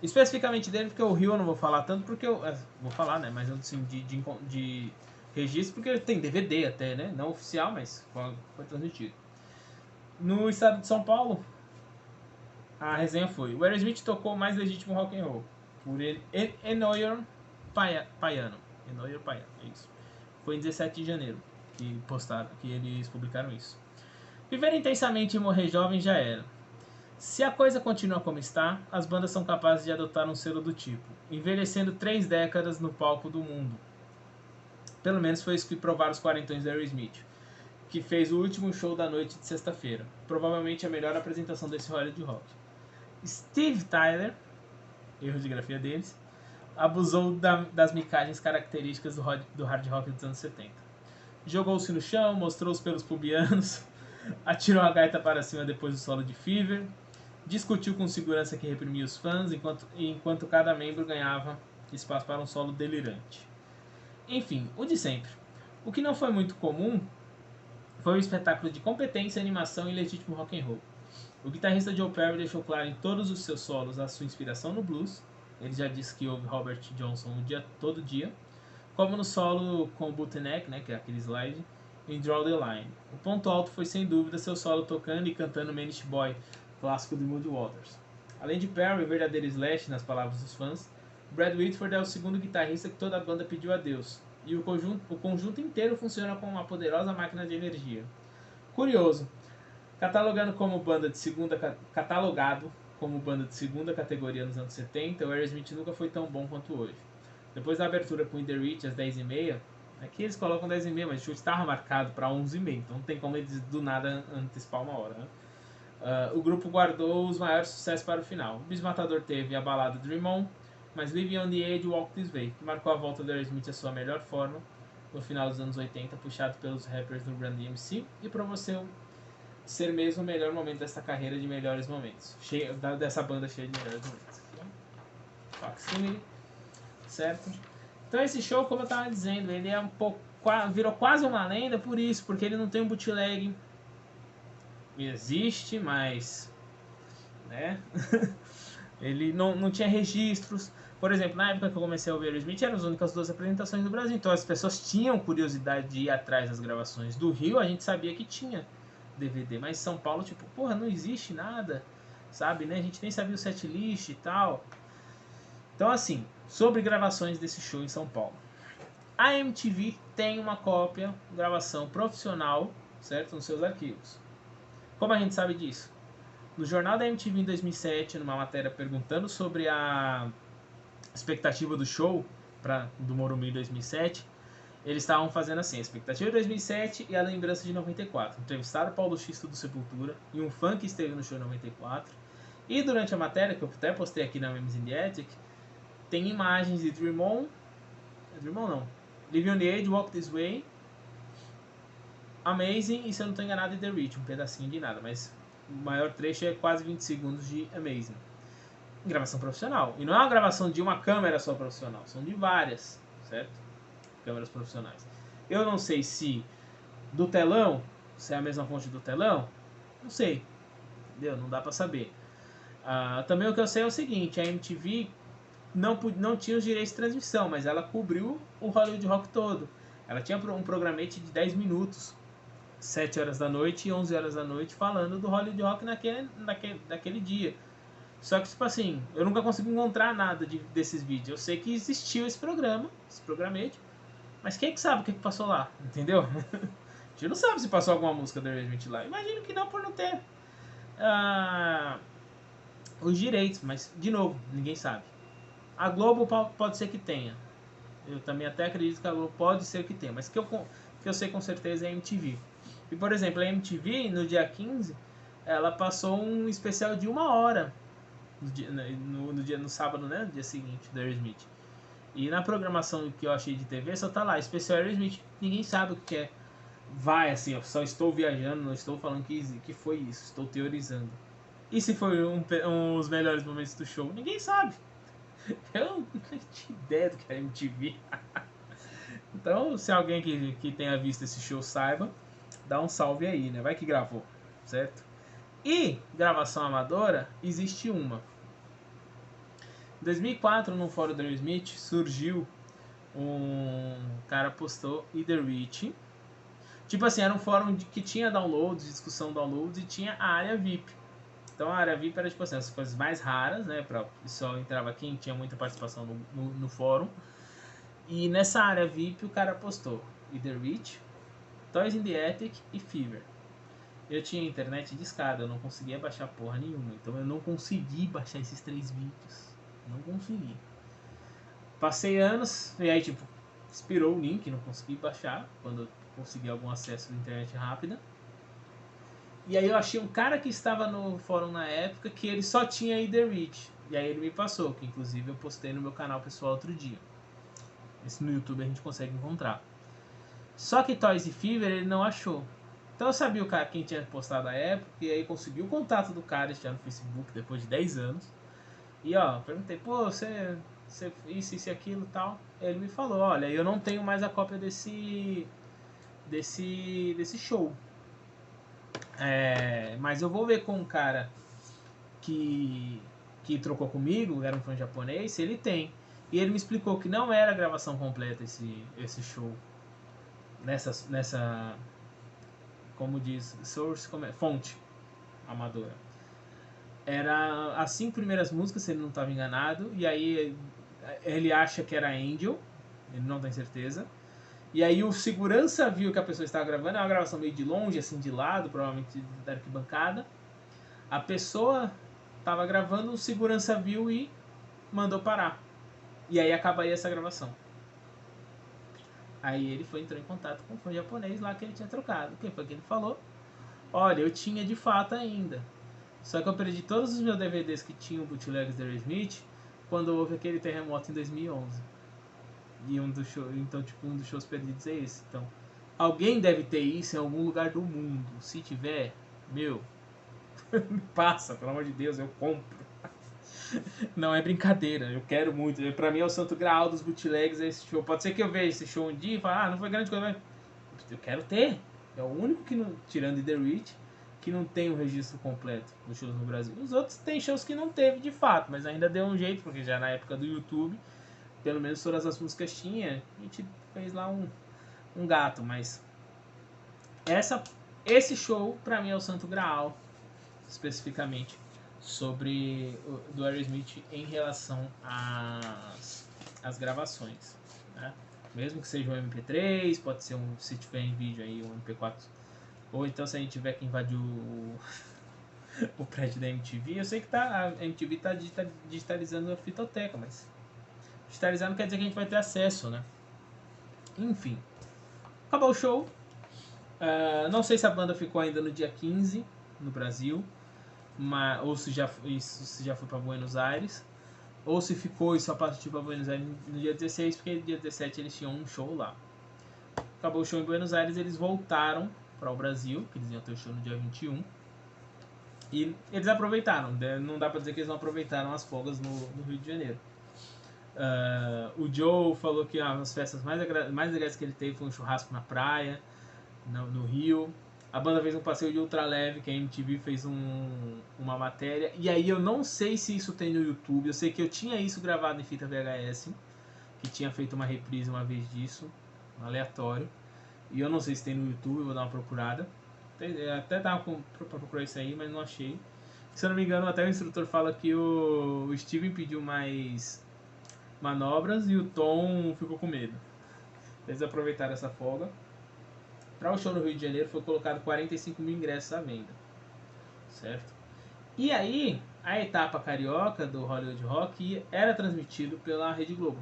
Especificamente dele, porque o Rio eu não vou falar tanto, porque eu. Vou falar, né? Mas assim, de registro, porque ele tem DVD até, né? Não oficial, mas foi transmitido. No estado de São Paulo, a resenha foi: o Aerosmith tocou o mais legítimo rock and roll por Enoyer Paiano. Enoyer Paiano, é isso. Foi em 17 de janeiro que eles publicaram isso. Viver intensamente e morrer jovem já era. Se a coisa continua como está, as bandas são capazes de adotar um selo do tipo, envelhecendo 3 décadas no palco do mundo. Pelo menos foi isso que provaram os quarentões do Aerosmith, que fez o último show da noite de sexta-feira, provavelmente a melhor apresentação desse Hollywood Rock. Steve Tyler, erro de grafia deles, abusou das micagens características do hard rock dos anos 70. Jogou-se no chão, mostrou os pelos pubianos, atirou a gaita para cima depois do solo de Fever, discutiu com segurança que reprimia os fãs, enquanto cada membro ganhava espaço para um solo delirante. Enfim, o de sempre. O que não foi muito comum foi o espetáculo de competência, animação e legítimo rock and roll. O guitarrista Joe Perry deixou claro em todos os seus solos a sua inspiração no blues. Ele já disse que ouve Robert Johnson todo dia, como no solo com o bootleg, né, que é aquele slide, em Draw the Line. O ponto alto foi sem dúvida seu solo tocando e cantando Manish Boy, clássico de Muddy Waters. Além de Perry, verdadeiro Slash nas palavras dos fãs, Brad Whitford é o segundo guitarrista que toda a banda pediu a Deus, e o conjunto inteiro funciona como uma poderosa máquina de energia. Curioso, catalogado como banda de segunda categoria nos anos 70, o Aerosmith nunca foi tão bom quanto hoje. Depois da abertura com The Reach às 10h30, aqui eles colocam 10h30, mas o show estava marcado para 11h30, então não tem como eles do nada antecipar uma hora, né? O grupo guardou os maiores sucessos para o final. O Bis Matador teve a balada Dream On, mas Living on the Edge Walk This Way, que marcou a volta do Aerosmith à sua melhor forma no final dos anos 80, puxado pelos rappers do Run DMC, e provou ser mesmo o melhor momento dessa carreira de melhores momentos. Dessa banda cheia de melhores momentos. Facsimile, certo? Então esse show, como eu estava dizendo, ele é virou quase uma lenda por isso, porque ele não tem um bootleg. Existe, mas né? Ele não tinha registros. Por exemplo, na época que eu comecei a ouvir o Aerosmith, eram as únicas 2 apresentações do Brasil. Então as pessoas tinham curiosidade de ir atrás das gravações. Do Rio a gente sabia que tinha DVD, mas São Paulo, tipo, porra, não existe nada, sabe, né? A gente nem sabia o setlist e tal. Então assim, sobre gravações desse show em São Paulo. A MTV tem uma cópia, gravação profissional, certo? Nos seus arquivos. Como a gente sabe disso? No jornal da MTV em 2007, numa matéria perguntando sobre a expectativa do show do Morumbi em 2007, eles estavam fazendo assim, a expectativa de 2007 e a lembrança de 94. Entrevistaram Paulo Xisto do Sepultura e um fã que esteve no show em 94. E durante a matéria, que eu até postei aqui na Memes in the Attic, tem imagens de Dream On não, Live on the Edge, Walk This Way, Amazing e, se eu não estou enganado, The Reach, um pedacinho de nada, mas o maior trecho é quase 20 segundos de Amazing. Gravação profissional. E não é uma gravação de uma câmera só profissional, são de várias, certo? Câmeras profissionais. Eu não sei se do telão, se é a mesma fonte do telão, não sei, entendeu? Não dá pra saber. Também o que eu sei é o seguinte, a MTV não tinha os direitos de transmissão, mas ela cobriu o Hollywood Rock todo. Ela tinha um programete de 10 minutos, 7 horas da noite e 11 horas da noite, falando do Hollywood Rock naquele dia. Só que, tipo assim, eu nunca consegui encontrar nada desses vídeos. Eu sei que existiu esse programete, mas quem é que sabe o que passou lá, entendeu? A gente não sabe se passou alguma música do Aerosmith lá. Imagino que não, por não ter os direitos, mas, de novo, ninguém sabe. A Globo pode ser que tenha. Eu também até acredito que a Globo pode ser que tenha. Mas que eu sei com certeza é a MTV. E, por exemplo, a MTV, no dia 15, ela passou um especial de 1 hora. No sábado, né? No dia seguinte, do Aerosmith. E na programação que eu achei de TV, só tá lá, especial Aerosmith. Ninguém sabe o que é. Vai, assim, eu só estou viajando, não estou falando que foi isso. Estou teorizando. E se foi os melhores momentos do show? Ninguém sabe. Eu não tinha ideia do que era MTV. Então, se alguém que tenha visto esse show saiba, dá um salve aí, né? Vai que gravou, certo? E gravação amadora, existe uma. Em 2004, no fórum do Aerosmith, surgiu um cara postou Either Rich. Tipo assim, era um fórum que tinha downloads, discussão downloads e tinha a área VIP. Então a área VIP era tipo assim, as coisas mais raras, né? Só entrava quem tinha muita participação no fórum. E nessa área VIP o cara postou Either Rich, Toys in the Attic e Fever. Eu tinha internet de escada, eu não conseguia baixar porra nenhuma. Então eu não consegui baixar esses 3 vídeos. Não consegui. Passei anos, e aí tipo, expirou o link, não consegui baixar. Quando eu consegui algum acesso na internet rápida. E aí eu achei um cara que estava no fórum na época que ele só tinha Either Rich. E aí ele me passou, que inclusive eu postei no meu canal pessoal outro dia. Esse no YouTube a gente consegue encontrar. Só que Toys e Fever ele não achou. Então eu sabia o cara quem tinha postado na época, e aí consegui o contato do cara já no Facebook depois de 10 anos. E ó, perguntei, pô, você isso e aquilo e tal. Ele me falou, olha, eu não tenho mais a cópia desse show. Mas eu vou ver com um cara que trocou comigo, era um fã japonês, se ele tem. E ele me explicou que não era a gravação completa esse show. Nessa como diz, fonte amadora. Era as 5 primeiras músicas, se ele não estava enganado, e aí ele acha que era Angel, ele não tem certeza. E aí o segurança viu que a pessoa estava gravando, é uma gravação meio de longe, assim, de lado, provavelmente da arquibancada. A pessoa estava gravando, o segurança viu e mandou parar. E aí acabaria essa gravação. Aí ele entrou em contato com o fã japonês lá que ele tinha trocado. Quem foi que ele falou? Olha, eu tinha de fato ainda. Só que eu perdi todos os meus DVDs que tinham bootlegs da Aerosmith quando houve aquele terremoto em 2011. E um dos shows perdidos é esse. Então, alguém deve ter isso em algum lugar do mundo. Se tiver, meu, me passa, pelo amor de Deus, eu compro. Não é brincadeira, eu quero muito. Pra mim é o santo graal dos bootlegs esse show. Pode ser que eu veja esse show um dia e fale, não foi grande coisa, mas eu quero ter. É o único que não, tirando The Rich, que não tem o registro completo dos shows no Brasil. Os outros tem shows que não teve de fato, mas ainda deu um jeito, porque já na época do YouTube, pelo menos todas as músicas tinha. A gente fez lá um gato, mas esse show pra mim é o santo graal, especificamente do Aerosmith em relação às gravações, né? Mesmo que seja um MP3, pode ser se tiver em vídeo aí, um MP4, ou então se a gente tiver que invadir o prédio da MTV. Eu sei que a MTV tá digitalizando a fitoteca, mas digitalizar não quer dizer que a gente vai ter acesso, né? Enfim, acabou o show. Não sei se a banda ficou ainda no dia 15 no Brasil, ou se já foi para Buenos Aires, ou se ficou e só partiu para Buenos Aires no dia 16, porque no dia 17 eles tinham um show lá. Acabou o show em Buenos Aires, eles voltaram para o Brasil, que eles iam ter o show no dia 21, e eles aproveitaram, não dá para dizer que eles não aproveitaram as folgas no Rio de Janeiro. O Joe falou que as festas mais legais que ele teve foi um churrasco na praia, no Rio. A banda fez um passeio de ultraleve, que a MTV fez uma matéria. E aí eu não sei se isso tem no YouTube. Eu sei que eu tinha isso gravado em fita VHS, que tinha feito uma reprise uma vez disso, um aleatório. E eu não sei se tem no YouTube, eu vou dar uma procurada. Até tava pra procurar isso aí, mas não achei. Se eu não me engano, até o instrutor fala que o Steven pediu mais manobras e o Tom ficou com medo. Eles aproveitaram essa folga. Para o show no Rio de Janeiro foi colocado 45 mil ingressos à venda, certo? E aí a etapa carioca do Hollywood Rock era transmitido pela Rede Globo.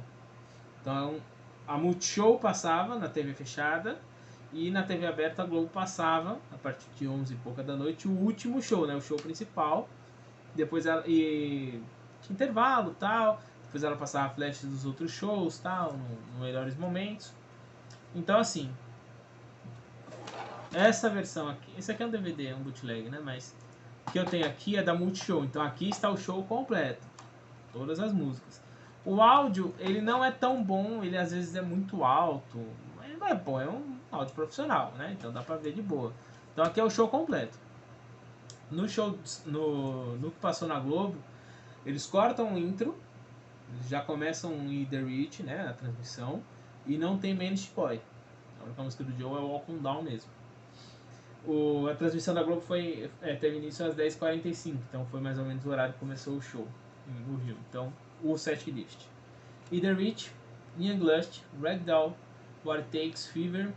Então, a Multishow passava na TV fechada e na TV aberta a Globo passava, a partir de 11 e pouca da noite, o último show, né? O show principal. Depois ela... E tinha intervalo e tal. Depois ela passava flashes dos outros shows tal, nos melhores momentos. Então, assim, essa versão aqui... Esse aqui é um DVD, é um bootleg, né? Mas o que eu tenho aqui é da Multishow. Então aqui está o show completo. Todas as músicas. O áudio, ele não é tão bom, ele às vezes é muito alto. Mas não é bom, é um áudio profissional, né? Então dá pra ver de boa. Então aqui é o show completo. No show, no que passou na Globo, eles cortam o intro, eles já começam em The Reach, né? A transmissão. E não tem Manish Boy. A única música do Joe é o Walk On Down mesmo. A transmissão da Globo teve início às 10h45, então foi mais ou menos o horário que começou o show no Rio. Então, o set list: Either Rich, Young Lust, Ragdoll, What It Takes, Fever,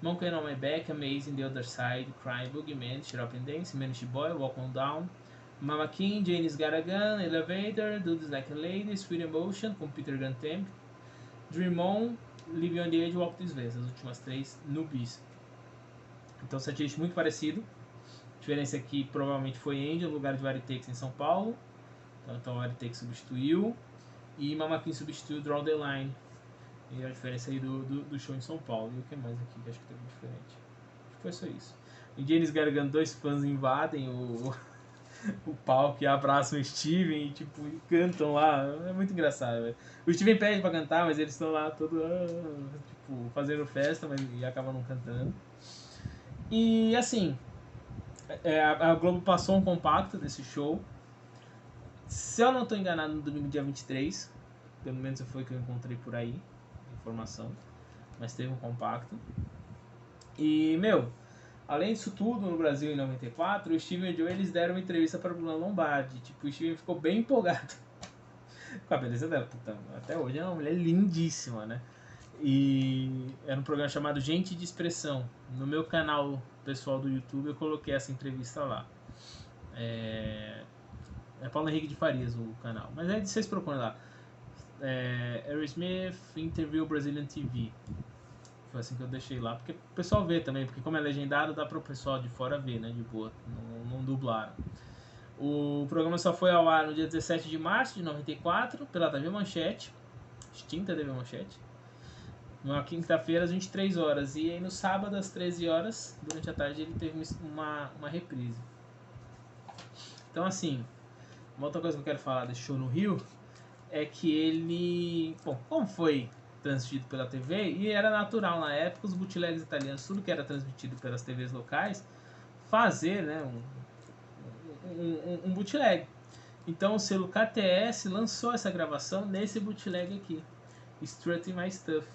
Monkey on My Back, Amazing, The Other Side, Crying, Boogeyman, Shut Up and Dance, Manish Boy, Walk On Down, Mama King, Janie's Got a Gun, Elevator, Do This Like a Lady, Sweet Emotion, com Peter Gunn Temp, Dream On, Live On The Edge, Walk This Way, as últimas três no bis. Então, setlist muito parecido. A diferença aqui provavelmente foi Angel no lugar de What It Takes em São Paulo. Então What It Takes substituiu. E Mama King substituiu Draw The Line. E a diferença aí do show em São Paulo. E o que mais aqui que acho que teve diferente? Acho que foi só isso. Em Janis Gargano, dois fãs invadem o palco e abraçam o Steven e tipo, cantam lá. É muito engraçado, véio. O Steven pede pra cantar, mas eles estão lá todo tipo, fazendo festa, mas e acabam não cantando. E assim, a Globo passou um compacto desse show. Se eu não estou enganado, no domingo dia 23, pelo menos foi o que eu encontrei por aí, informação, mas teve um compacto. E, meu, além disso tudo, no Brasil em 94, o Steven e o Joe, eles deram uma entrevista para Bruna Lombardi. Tipo, o Steven ficou bem empolgado com a beleza dela. Puta, até hoje é uma mulher lindíssima, né? E era um programa chamado Gente de Expressão. No meu canal pessoal do YouTube eu coloquei essa entrevista lá. É Paulo Henrique de Farias o canal. Mas aí vocês procuram lá. Aerosmith Interview Brazilian TV. Foi assim que eu deixei lá. Porque o pessoal vê também. Porque como é legendado, dá para o pessoal de fora ver, né? De boa. Não dublaram. O programa só foi ao ar no dia 17 de março de 94 pela TV Manchete. Extinta TV Manchete. Na quinta-feira às 23 horas. E aí no sábado às 13 horas, durante a tarde, ele teve uma reprise. Então assim, uma outra coisa que eu quero falar desse show no Rio é que ele... Bom, como foi transmitido pela TV, e era natural na época os bootlegs italianos, tudo que era transmitido pelas TVs locais, fazer, né, um bootleg. Então o selo KTS lançou essa gravação nesse bootleg aqui, Strutting My Stuff.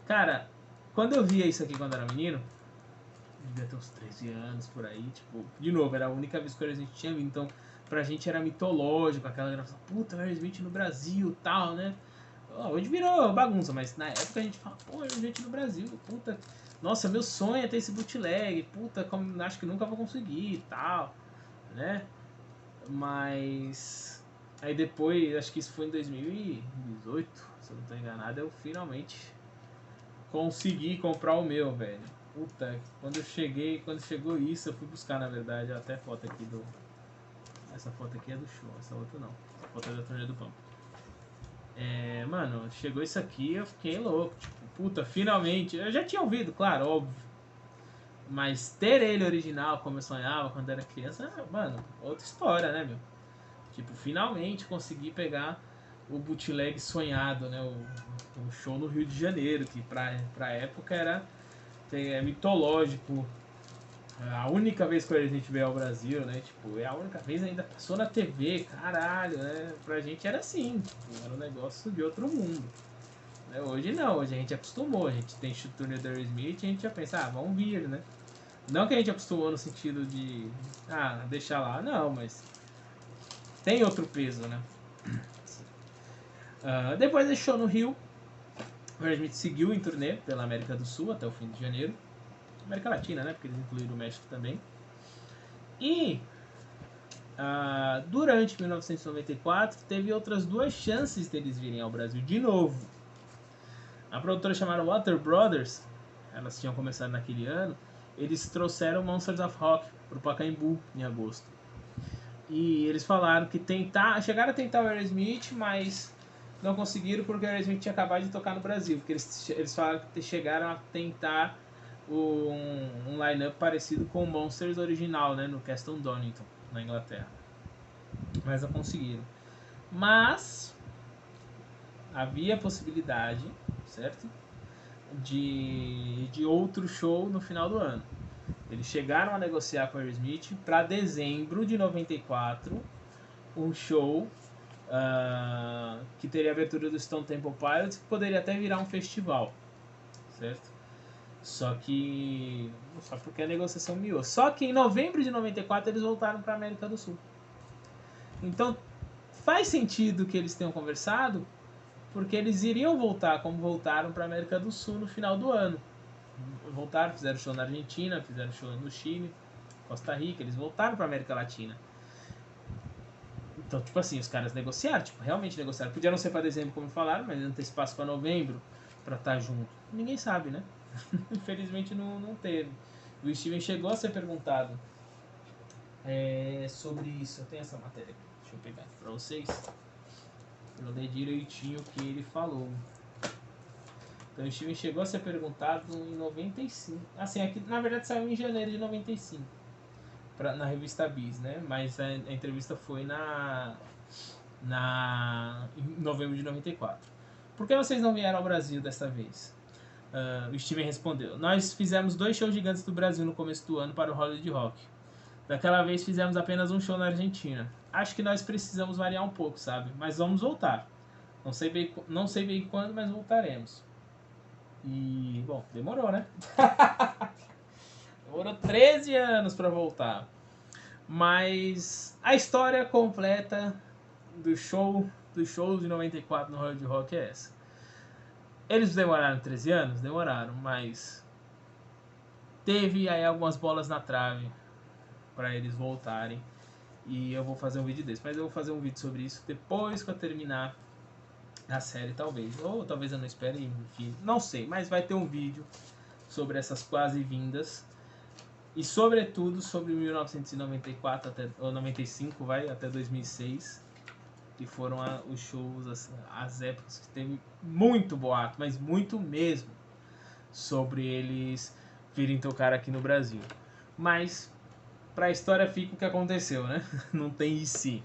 Cara, quando eu via isso aqui quando era menino, devia ter uns 13 anos por aí, tipo, de novo, era a única vez que a gente tinha visto, então pra gente era mitológico, aquela gravação, puta, Aerosmith no Brasil, tal, né? Hoje virou bagunça, mas na época a gente fala, pô, Aerosmith no Brasil, puta, nossa, meu sonho é ter esse bootleg, puta, como, acho que nunca vou conseguir e tal, né? Mas aí depois, acho que isso foi em 2018, se eu não tô enganado, eu finalmente consegui comprar o meu, velho. Puta, quando chegou isso, eu fui buscar, na verdade, até foto aqui do... Essa foto aqui é do show, essa outra não. Essa foto é da Turnê do Pampa. Mano, chegou isso aqui, eu fiquei louco. Tipo, puta, finalmente. Eu já tinha ouvido, claro, óbvio. Mas ter ele original, como eu sonhava quando era criança, mano, outra história, né, meu? Tipo, finalmente consegui pegar o bootleg sonhado, né? O show no Rio de Janeiro, que pra época era mitológico. A única vez que a gente veio ao Brasil, né? Tipo, é a única vez, ainda passou na TV, caralho, né? Pra gente era assim, tipo, era um negócio de outro mundo. Né? Hoje não, hoje a gente acostumou, a gente tem turnê da Aerosmith e a gente já pensa, vamos vir, né? Não que a gente acostumou no sentido de, deixar lá, não, mas tem outro peso, né? Depois desse show no Rio, o Aerosmith seguiu em turnê pela América do Sul até o fim de janeiro. América Latina, né? Porque eles incluíram o México também. E Durante 1994, teve outras 2 chances deles virem ao Brasil de novo. A produtora chamada Warner Brothers, elas tinham começado naquele ano, eles trouxeram Monsters of Rock pro Pacaembu em agosto. E eles falaram que chegaram a tentar o Aerosmith, mas não conseguiram porque o Aerosmith tinha acabado de tocar no Brasil. Porque eles falaram que chegaram a tentar um line-up parecido com o Monsters original, né, no Castle Donington, na Inglaterra. Mas não conseguiram. Mas havia possibilidade, certo? De outro show no final do ano. Eles chegaram a negociar com o Aerosmith para dezembro de 94, um show que teria a abertura do Stone Temple Pilots, que poderia até virar um festival, certo? Só porque a negociação miou. Só que em novembro de 94 eles voltaram para a América do Sul. Então faz sentido que eles tenham conversado, porque eles iriam voltar como voltaram para a América do Sul no final do ano. Voltaram, fizeram show na Argentina, fizeram show no Chile, Costa Rica, eles voltaram para a América Latina. Então, tipo assim, os caras negociaram, realmente negociaram. Podia não ser para dezembro, como falaram, mas antecipasse para novembro para estar junto. Ninguém sabe, né? Infelizmente não teve. O Steven chegou a ser perguntado sobre isso. Eu tenho essa matéria aqui, deixa eu pegar aqui para vocês. Eu ler direitinho o que ele falou. Então o Steven chegou a ser perguntado em 95. Assim, aqui na verdade saiu em janeiro de 95. Na revista Bis, né? Mas a entrevista foi em novembro de 94. Por que vocês não vieram ao Brasil desta vez? O Steven respondeu: nós fizemos 2 shows gigantes do Brasil no começo do ano para o Hollywood Rock. Daquela vez fizemos apenas um show na Argentina. Acho que nós precisamos variar um pouco, sabe? Mas vamos voltar. Não sei bem quando, mas voltaremos. E, bom, demorou, né? Demorou 13 anos para voltar. Mas a história completa dos shows de 94 no Hollywood Rock é essa. Eles demoraram 13 anos? Demoraram, mas teve aí algumas bolas na trave para eles voltarem. E eu vou fazer um vídeo desse. Mas eu vou fazer um vídeo sobre isso depois que eu terminar a série, talvez. Ou talvez eu não espere, enfim. Não sei, mas vai ter um vídeo sobre essas quase vindas. E sobretudo sobre 1994 ou 95, até 2006. Que foram os shows, as épocas que teve muito boato, mas muito mesmo, sobre eles virem tocar aqui no Brasil. Mas pra história fica o que aconteceu, né? Não tem em si.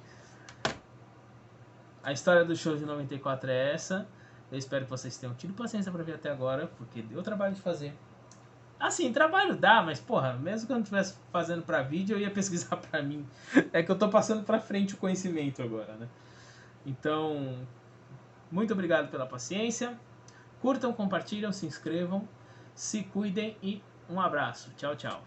A história do show de 94 é essa. Eu espero que vocês tenham tido paciência pra ver até agora, porque deu trabalho de fazer. Assim, trabalho dá, mas porra, mesmo que eu não estivesse fazendo pra vídeo, eu ia pesquisar pra mim. É que eu tô passando pra frente o conhecimento agora, né? Então, muito obrigado pela paciência. Curtam, compartilham, se inscrevam, se cuidem e um abraço. Tchau, tchau.